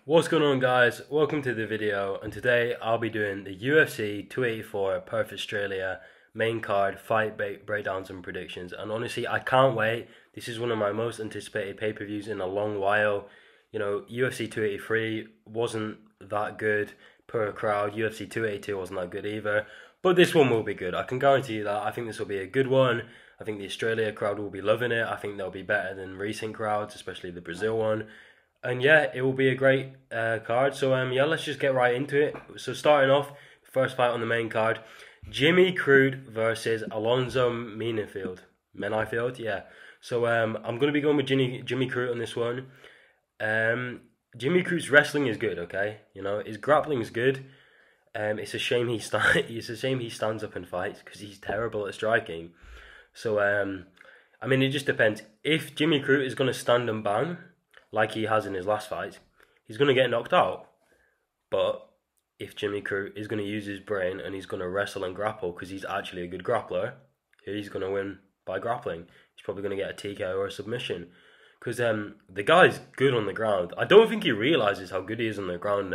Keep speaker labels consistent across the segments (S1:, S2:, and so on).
S1: What's going on, guys? Welcome to the video, and today I'll be doing the UFC 284 Perth Australia main card fight breakdowns and predictions. And honestly, I can't wait. This is one of my most anticipated pay-per-views in a long while. You know, UFC 283 wasn't that good per crowd. UFC 282 wasn't that good either. But this one will be good. I can guarantee you that. I think this will be a good one. I think the Australia crowd will be loving it. I think they'll be better than recent crowds, especially the Brazil one. And yeah, it will be a great card. So yeah, let's just get right into it. So starting off, first fight on the main card, Jimmy Crute versus Alonzo Menifield, yeah. So I'm going to be going with Jimmy Crute on this one. Jimmy Crute's wrestling is good, okay? You know, his grappling is good. It's a shame he stands up and fights because he's terrible at striking. So I mean, it just depends. If Jimmy Crute is going to stand and bang, like he has in his last fight, he's going to get knocked out. But if Jimmy Crute is going to use his brain and he's going to wrestle and grapple because he's actually a good grappler, he's going to win by grappling. He's probably going to get a TKO or a submission. Because the guy's good on the ground. I don't think he realises how good he is on the ground.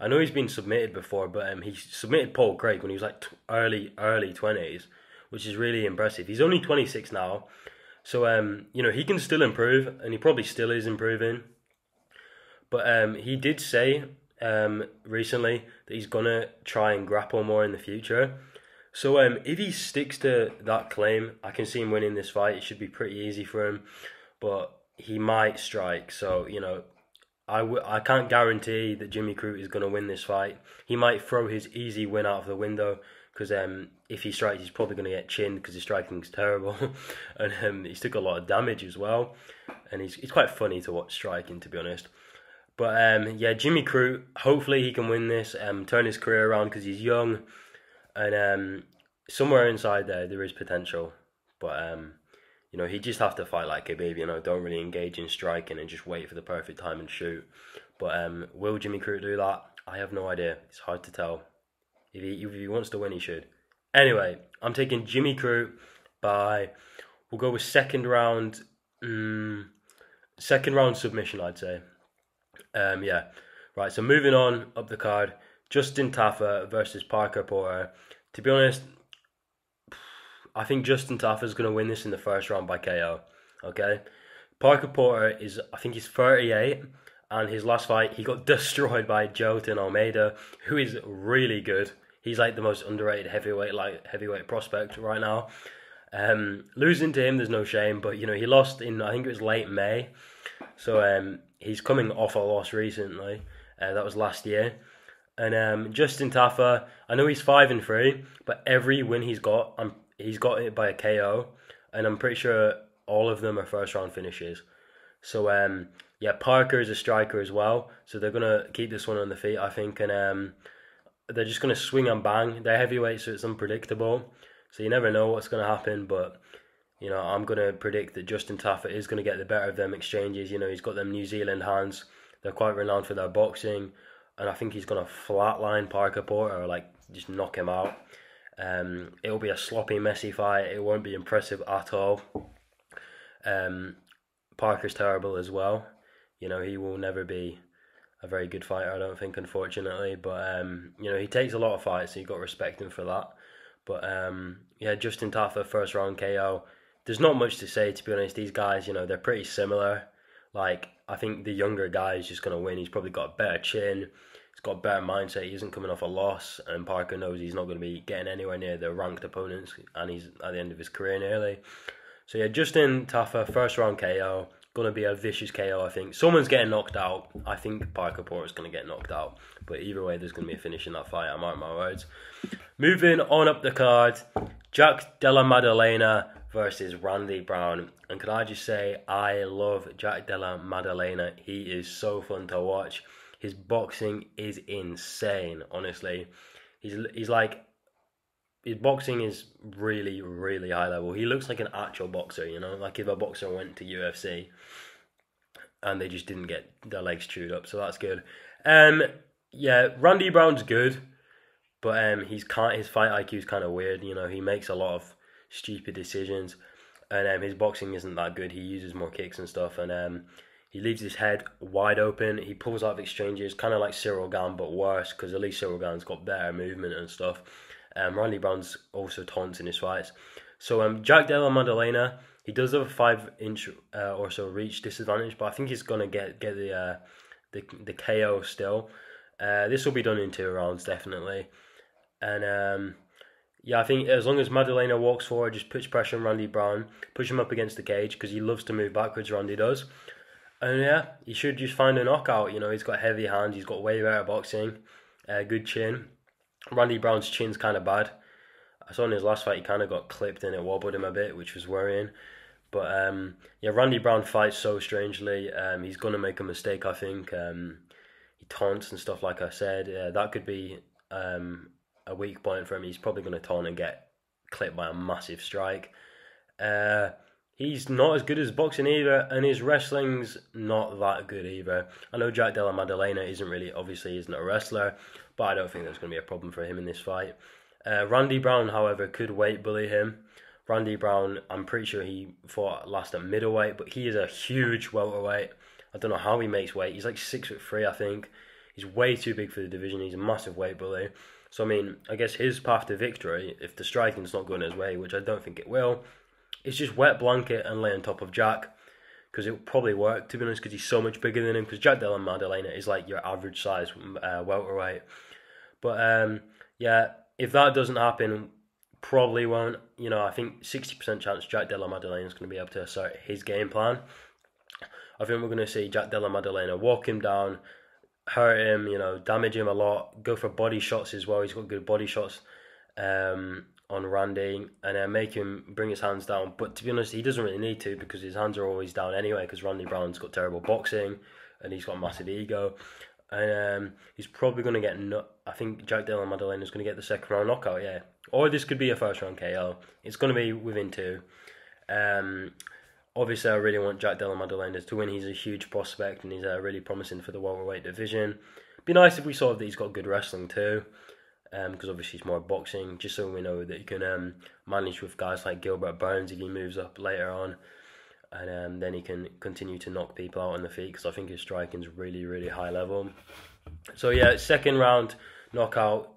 S1: I know he's been submitted before, but he submitted Paul Craig when he was like early 20s, which is really impressive. He's only 26 now. So, you know, he can still improve, and he probably still is improving. But he did say recently that he's going to try and grapple more in the future. So if he sticks to that claim, I can see him winning this fight. It should be pretty easy for him. But he might strike. So, you know, I can't guarantee that Jimmy Crute is going to win this fight. He might throw his easy win out of the window. Because if he strikes, he's probably going to get chinned because his striking's terrible. And he's took a lot of damage as well. And he's quite funny to watch striking, to be honest. But yeah, Jimmy Crute, hopefully he can win this, turn his career around because he's young. And somewhere inside there is potential. But, you know, he just have to fight like Khabib, you know, don't really engage in striking and just wait for the perfect time and shoot. But will Jimmy Crute do that? I have no idea. It's hard to tell. If he wants to win, he should. Anyway, I'm taking Jimmy Crute by, we'll go with second round submission, I'd say. Yeah. Right, so moving on up the card, Justin Tafa versus Parker Porter. To be honest, I think Justin Tafa is going to win this in the first round by KO. Okay? Parker Porter is, I think he's 38. And his last fight, he got destroyed by Jolton Almeida, who is really good. He's like the most underrated heavyweight prospect right now. Losing to him, there's no shame. But, you know, he lost in, I think it was late May. So he's coming off a loss recently. That was last year. And Justin Tafa, I know he's 5-3. But every win he's got it by a KO. And I'm pretty sure all of them are first round finishes. So yeah, Parker is a striker as well. So they're going to keep this one on the feet, I think. And they're just going to swing and bang. They're heavyweight, so it's unpredictable. So you never know what's going to happen. But, you know, I'm going to predict that Justin Tafa is going to get the better of them exchanges. You know, he's got them New Zealand hands. They're quite renowned for their boxing. And I think he's going to flatline Parker Porter, or like just knock him out. It'll be a sloppy, messy fight. It won't be impressive at all. Parker's terrible as well. You know, he will never be a very good fighter, I don't think, unfortunately. But, you know, he takes a lot of fights, so you've got to respect him for that. But, yeah, Justin Tafa, first round KO. There's not much to say, to be honest. These guys, you know, they're pretty similar. Like, I think the younger guy is just going to win. He's probably got a better chin. He's got a better mindset. He isn't coming off a loss. And Parker knows he's not going to be getting anywhere near the ranked opponents. And he's at the end of his career nearly. So, yeah, Justin Tafa, first round KO. Going to be a vicious KO, I think. Someone's getting knocked out. I think Parker Porter's going to get knocked out. But either way, there's going to be a finish in that fight. I mark my words. Moving on up the card, Jack Della Maddalena versus Randy Brown. And can I just say, I love Jack Della Maddalena. He is so fun to watch. His boxing is insane, honestly. He's like, his boxing is really, really high level. He looks like an actual boxer, you know? Like if a boxer went to UFC and they just didn't get their legs chewed up. So that's good. Yeah, Randy Brown's good. But his fight IQ is kind of weird. You know, he makes a lot of stupid decisions. And his boxing isn't that good. He uses more kicks and stuff. And He leaves his head wide open. He pulls out of exchanges, kind of like Cyril Gane, but worse, because at least Cyril Gane's got better movement and stuff. Randy Brown's also taunts in his fights. So Jack Della Maddalena, he does have a 5-inch or so reach disadvantage, but I think he's gonna get the KO still. This will be done in 2 rounds definitely, and yeah, I think as long as Maddalena walks forward, just puts pressure on Randy Brown, push him up against the cage because he loves to move backwards. Randy does, and yeah, he should just find a knockout. You know, he's got heavy hands, he's got way better boxing, good chin. Randy Brown's chin's kind of bad. I saw in his last fight he kind of got clipped and it wobbled him a bit, which was worrying. But yeah, Randy Brown fights so strangely. He's gonna make a mistake, I think. He taunts and stuff, like I said. That could be a weak point for him. He's probably gonna taunt and get clipped by a massive strike. He's not as good as boxing either, and his wrestling's not that good either. I know Jack Della Maddalena obviously isn't a wrestler, but I don't think there's going to be a problem for him in this fight. Randy Brown, however, could weight bully him. Randy Brown, I'm pretty sure he fought last at middleweight, but he is a huge welterweight. I don't know how he makes weight. He's like 6'3", I think. He's way too big for the division. He's a massive weight bully. So, I mean, I guess his path to victory, if the striking's not going his way, which I don't think it will, is just wet blanket and lay on top of Jack. Because it will probably work, to be honest, because he's so much bigger than him. Because Jack Della Maddalena is like your average size welterweight. But, yeah, if that doesn't happen, probably won't. You know, I think 60% chance Jack Della Maddalena is going to be able to assert his game plan. I think we're going to see Jack Della Maddalena walk him down, hurt him, you know, damage him a lot, go for body shots as well. He's got good body shots on Randy, and make him bring his hands down. But to be honest, he doesn't really need to, because his hands are always down anyway, because Randy Brown's got terrible boxing and he's got a massive ego. And he's probably going to get, I think Jack Della Maddalena is going to get the second round knockout, yeah. Or this could be a first round KO. It's going to be within 2. Obviously, I really want Jack Della Maddalena to win. He's a huge prospect and he's really promising for the welterweight division. Be nice if we saw that he's got good wrestling too, because obviously he's more boxing, just so we know that he can manage with guys like Gilbert Burns if he moves up later on. And then he can continue to knock people out on the feet, because I think his striking's really, really high level. So yeah, second round knockout.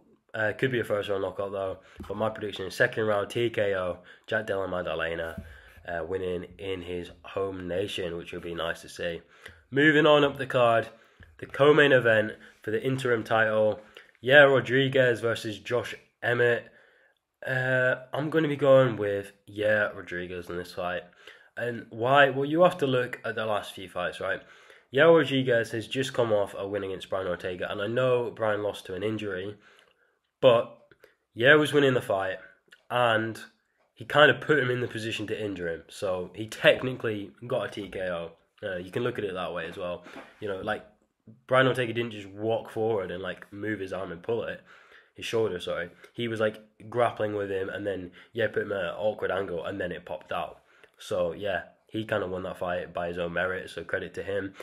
S1: Could be a first round knockout though. But my prediction is second round TKO, Jack Della Maddalena winning in his home nation, which would be nice to see. Moving on up the card, the co-main event for the interim title, Yair Rodriguez versus Josh Emmett. I'm going to be going with Yair Rodriguez in this fight. And why? Well, you have to look at the last few fights, right? Yair Rodriguez has just come off a win against Brian Ortega, and I know Brian lost to an injury, but Yair was winning the fight, and he kind of put him in the position to injure him. So he technically got a TKO. You can look at it that way as well. You know, like Brian Ortega didn't just walk forward and like move his arm and pull it, his shoulder, sorry. He was like grappling with him, and then put him at an awkward angle, and then it popped out. So yeah, he kind of won that fight by his own merit, so credit to him.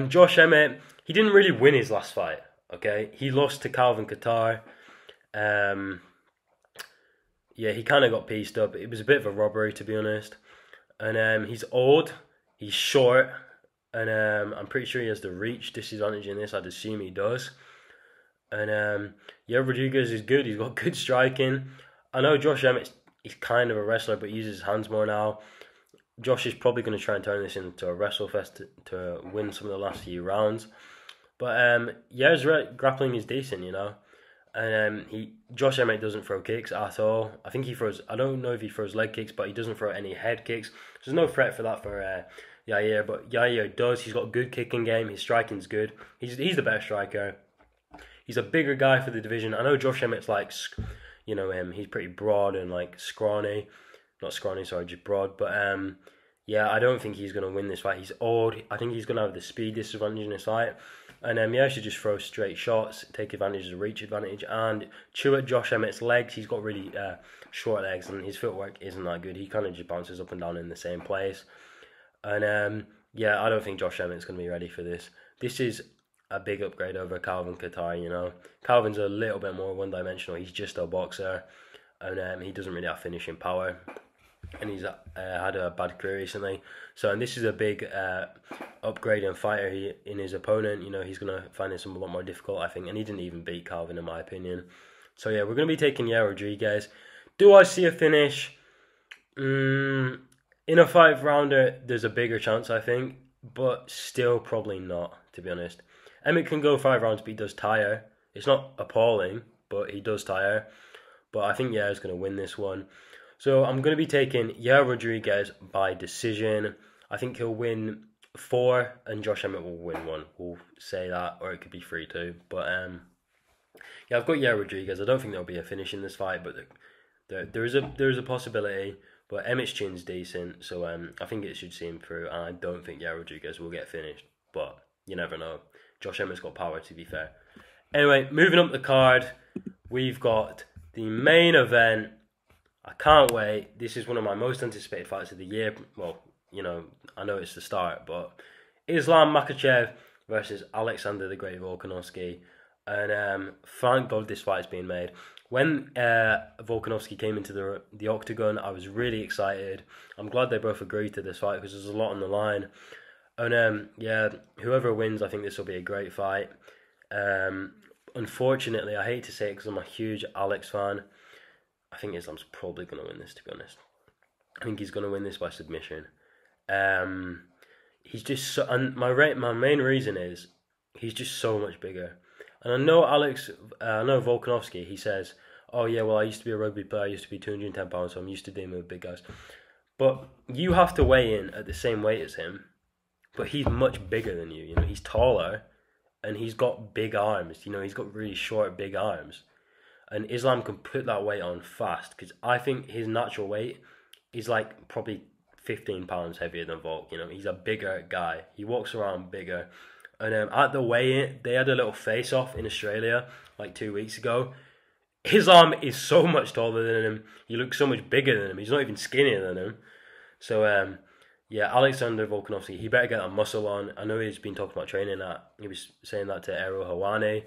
S1: Josh Emmett, he didn't really win his last fight, okay? He lost to Calvin Kattar. Yeah, he kind of got pieced up. It was a bit of a robbery, to be honest. And he's old, he's short, and I'm pretty sure he has the reach disadvantage in this. I'd assume he does. And yeah, Rodriguez is good. He's got good striking. I know Josh Emmett, he's kind of a wrestler, but he uses his hands more now. Josh is probably going to try and turn this into a WrestleFest to win some of the last few rounds. But yeah, his grappling is decent, you know. And Josh Emmett doesn't throw kicks at all. I think he throws, I don't know if he throws leg kicks, but he doesn't throw any head kicks. There's no threat for that for Yair, but Yair does. He's got a good kicking game. His striking's good. He's the best striker. He's a bigger guy for the division. I know Josh Emmett's like, you know, he's pretty broad and like scrawny. Not scrawny, sorry, just broad. But yeah, I don't think he's going to win this fight. He's old. I think he's going to have the speed disadvantage in this fight. And Yair should just throw straight shots, take advantage of the reach advantage, and chew at Josh Emmett's legs. He's got really short legs, and his footwork isn't that good. He kind of just bounces up and down in the same place. And yeah, I don't think Josh Emmett's going to be ready for this. This is a big upgrade over Calvin Kattar, you know. Calvin's a little bit more one-dimensional. He's just a boxer, and he doesn't really have finishing power. and he's had a bad career recently. So, and this is a big upgrade and fighter in his opponent. You know, he's going to find this a lot more difficult, I think, and he didn't even beat Calvin, in my opinion. So, yeah, we're going to be taking Yair Rodriguez. Do I see a finish? In a 5-rounder, there's a bigger chance, I think, but still probably not, to be honest. Emmett can go 5 rounds, but he does tire. It's not appalling, but he does tire. But I think Yair's going to win this one. So I'm going to be taking Yair Rodriguez by decision. I think he'll win 4, and Josh Emmett will win 1. We'll say that, or it could be 3-2. But yeah, I've got Yair Rodriguez. I don't think there'll be a finish in this fight, but there is a possibility. But Emmett's chin's decent, so I think it should see him through. And I don't think Yair Rodriguez will get finished, but you never know. Josh Emmett's got power, to be fair. Anyway, moving up the card, we've got the main event. I can't wait. This is one of my most anticipated fights of the year. Well, you know, I know it's the start, but Islam Makachev versus Alexander the Great Volkanovski. And thank God this fight's being made. When Volkanovski came into the octagon, I was really excited. I'm glad they both agreed to this fight because there's a lot on the line. And yeah, whoever wins, I think this will be a great fight. Unfortunately, I hate to say it because I'm a huge Alex fan. I think Islam's probably going to win this, to be honest. I think he's going to win this by submission. He's just so, and my main reason is he's just so much bigger. And I know Volkanovski, he says, oh yeah, well, I used to be a rugby player, I used to be 210 pounds, so I'm used to dealing with big guys. But you have to weigh in at the same weight as him, but he's much bigger than you. You know, he's taller, and he's got big arms. You know, he's got really short, big arms. And Islam can put that weight on fast, because I think his natural weight is like probably 15 pounds heavier than Volk. You know, he's a bigger guy. He walks around bigger. And at the weigh-in, they had a little face-off in Australia like 2 weeks ago. Islam is so much taller than him. He looks so much bigger than him. He's not even skinnier than him. So, yeah, Alexander Volkanovski, he better get that muscle on. I know he's been talking about training that. He was saying that to Errol Hawani.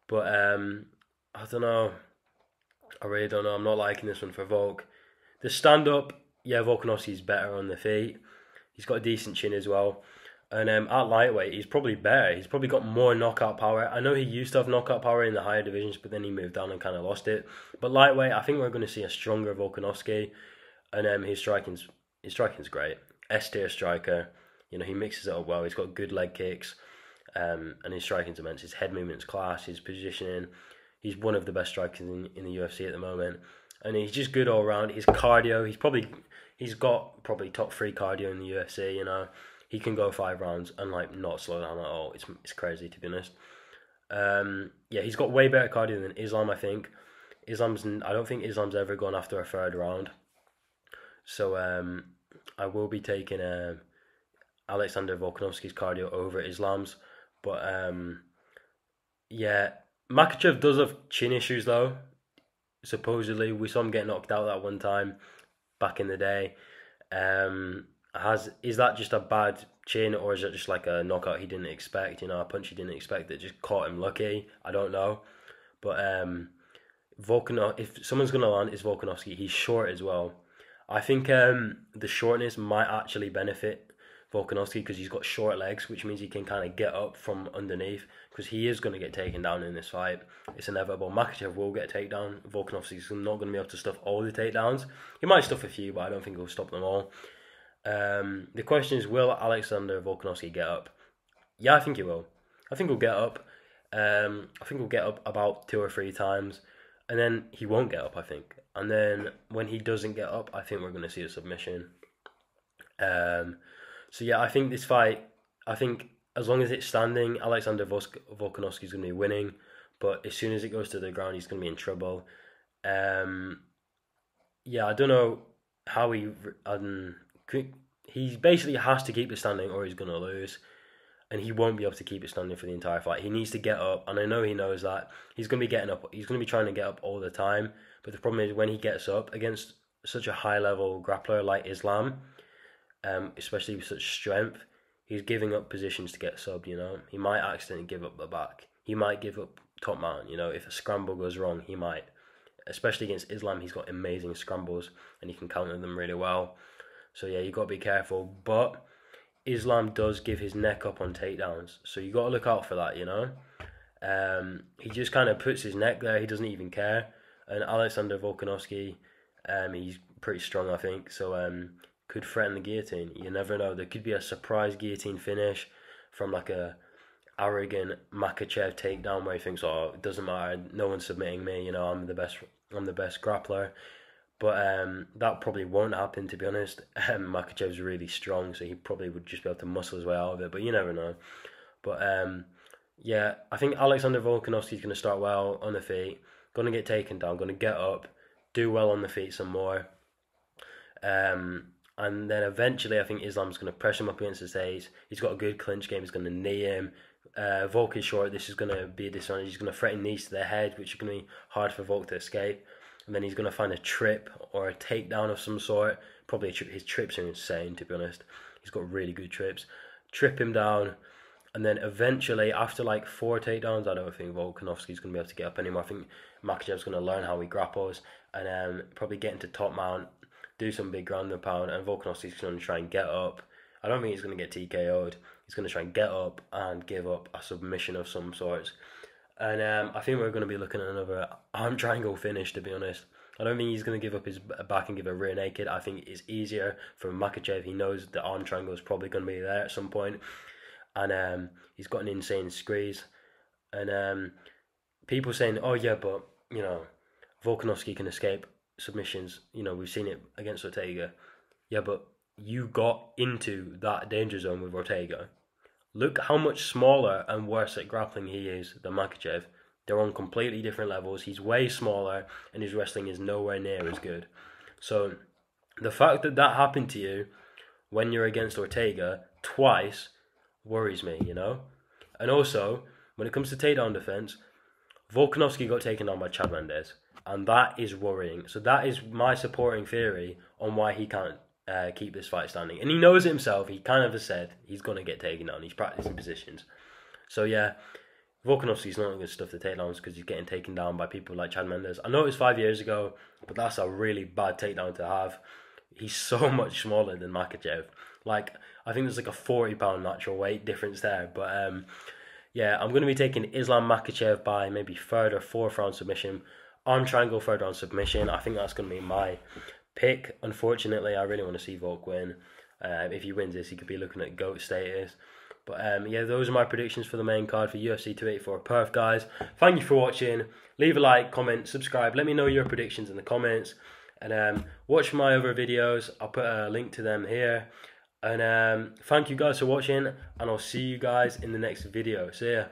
S1: But, I don't know. I really don't know. I'm not liking this one for Volk. The stand-up, yeah, Volkanovski's better on the feet. He's got a decent chin as well. And at lightweight, he's probably better. He's probably got more knockout power. I know he used to have knockout power in the higher divisions, but then he moved down and kind of lost it. But lightweight, I think we're going to see a stronger Volkanovski. And his striking's great. S-tier striker. You know, he mixes it up well. He's got good leg kicks. And his striking's immense. His head movement's class. His positioning. He's one of the best strikers in the UFC at the moment. And he's just good all around. His cardio, he's got probably top 3 cardio in the UFC, you know. He can go 5 rounds and like not slow down at all. It's crazy, to be honest. Yeah, he's got way better cardio than Islam, I think. I don't think Islam's ever gone after a 3rd round. So I will be taking Alexander Volkanovski's cardio over Islam's. But yeah, Makachev does have chin issues though. Supposedly, we saw him get knocked out that one time back in the day. Is that just a bad chin, or is it just like a knockout he didn't expect? You know, a punch he didn't expect that just caught him lucky. I don't know, but if someone's gonna land, it's Volkanovski. He's short as well. I think the shortness might actually benefit Volkanovski because he's got short legs, which means he can kind of get up from underneath. Because he is going to get taken down in this fight. It's inevitable. Makachev will get a takedown. Volkanovski's not going to be able to stuff all the takedowns. He might stuff a few, but I don't think he'll stop them all. The question is, will Alexander Volkanovski get up? Yeah, I think he will. I think he'll get up. I think he'll get up about 2 or 3 times. And then he won't get up, I think. And then when he doesn't get up, I think we're going to see a submission. So yeah, I think this fight, as long as it's standing, Alexander Volkanovski is going to be winning. But as soon as it goes to the ground, he's going to be in trouble. Yeah, I don't know how he basically has to keep it standing or he's going to lose. And he won't be able to keep it standing for the entire fight. He needs to get up, and I know he knows that. He's going to be getting up. He's going to be trying to get up all the time. But the problem is when he gets up against such a high-level grappler like Islam, especially with such strength, he's giving up positions to get subbed, you know. He might accidentally give up the back. He might give up top mount, you know. If a scramble goes wrong, he might. especially against Islam, he's got amazing scrambles and he can counter them really well. So yeah, you got to be careful. But Islam does give his neck up on takedowns, so you got to look out for that, you know. He just kind of puts his neck there. He doesn't even care. And Alexander Volkanovski, he's pretty strong, I think. So could threaten the guillotine. You never know. There could be a surprise guillotine finish from like a arrogant Makachev takedown where he thinks, oh, it doesn't matter. No one's submitting me. You know, I'm the best grappler. But that probably won't happen, to be honest. Makachev's really strong, so he probably would just be able to muscle his way out of it. But you never know. But yeah, I think Alexander Volkanovski's going to start well on the feet. Going to get taken down. Going to get up, do well on the feet some more. And then eventually, I think Islam's going to press him up against his face. He's got a good clinch game. He's going to knee him. Volk is short. This is going to be a disadvantage. He's going to threaten knees to the head, which is going to be hard for Volk to escape. And then he's going to find a trip or a takedown of some sort. Probably his trips are insane, to be honest. He's got really good trips. Trip him down. And then eventually, after like 4 takedowns, I don't think Volkanovski's going to be able to get up anymore. I think Makachev's going to learn how he grapples and probably get into top mount, do some big ground and pound, and Volkanovski's going to try and get up. I don't think he's going to get TKO'd. He's going to try and get up and give up a submission of some sorts. And I think we're going to be looking at another arm triangle finish, to be honest. I don't think he's going to give up his back and give a rear naked. I think it's easier for Makachev. He knows the arm triangle is probably going to be there at some point. And he's got an insane squeeze. And people saying, oh yeah, but, you know, Volkanovski can escape submissions. You know, we've seen it against Ortega. Yeah, but you got into that danger zone with Ortega. Look how much smaller and worse at grappling he is than Makachev. They're on completely different levels. He's way smaller and his wrestling is nowhere near as good. So the fact that that happened to you when you're against Ortega twice worries me, you know? And also, when it comes to takedown defense, Volkanovski got taken down by Chad Mendes. And that is worrying. So that is my supporting theory on why he can't keep this fight standing. And he knows it himself. He kind of has said he's going to get taken down. He's practicing positions. So yeah, Volkanovski's not going to stuff the takedowns because he's getting taken down by people like Chad Mendes. I know it was 5 years ago, but that's a really bad takedown to have. He's so much smaller than Makachev. Like, I think there's like a 40-pound natural weight difference there. But yeah, I'm going to be taking Islam Makachev by maybe 3rd or 4th round submission. Arm triangle, 3rd round submission. I think that's going to be my pick. Unfortunately, I really want to see Volk win. If he wins this, he could be looking at GOAT status. But yeah, those are my predictions for the main card for UFC 284 Perth, guys. Thank you for watching. Leave a like, comment, subscribe. Let me know your predictions in the comments. And watch my other videos. I'll put a link to them here. And thank you guys for watching. And I'll see you guys in the next video. See ya.